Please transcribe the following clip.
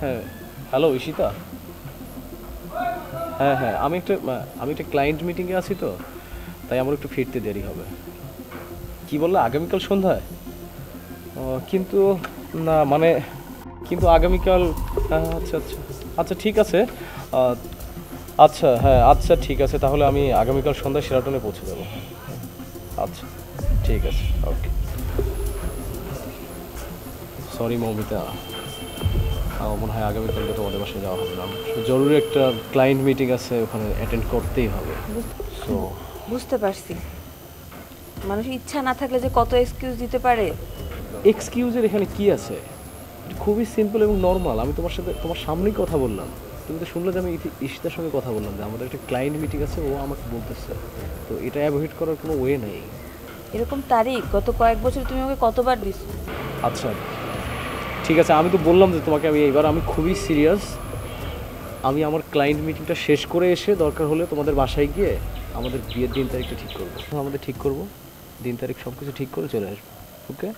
হ্যাঁ, হ্যালো ঈশিতা। হ্যাঁ হ্যাঁ, আমি একটা ক্লায়েন্ট মিটিংয়ে আছি তো, তাই আমার একটু ফিরতে দেরি হবে। কি বললে, আগামীকাল সন্ধ্যায়? কিন্তু না মানে, কিন্তু আগামীকাল, আচ্ছা আচ্ছা, আচ্ছা ঠিক আছে। আহ, আচ্ছা হ্যাঁ, আচ্ছা ঠিক আছে, তাহলে আমি আগামীকাল সন্ধ্যায় শেরাটনে পৌঁছে দেবো। আচ্ছা ঠিক আছে, ওকে। সরি মৌমিতা, আমার মনে হয় আগামীকালকে তোমাদের বাসায় যাওয়া হবে না। জরুরি একটা ক্লায়েন্ট মিটিং আছে, ওখানে অ্যাটেন্ড করতেই হবে। সো বুঝতে পারছি, মানুষ ইচ্ছা না থাকলে যে কত এক্সকিউজ দিতে পারে। এক্সকিউজের এখানে কি আছে? এটা খুবই সিম্পল এবং নর্মাল। আমি তোমার সাথে তোমার সামনেই কথা বললাম, তুমি তো শুনলে যে আমি ঈশিতার সঙ্গে কথা বললাম যে আমাদের একটা ক্লায়েন্ট মিটিং আছে, ও আমাকে বলতেছে। তো এটা অ্যাভয়েড করার কোনো ওয়ে নেই। এরকম তারিখ গত কয়েক বছর তুমি ওকে কতবার দিছো? আচ্ছা ঠিক আছে, আমি তো বললাম যে তোমাকে আমি খুবই সিরিয়াস। আমি আমার ক্লায়েন্ট মিটিংটা শেষ করে এসে দরকার হলে তোমাদের বাসায় গিয়ে আমাদের বিয়ের দিন তারিখটা ঠিক করবো। আমাদের ঠিক করব, দিন তারিখ সব কিছু ঠিক করে চলে আসবো। ওকে।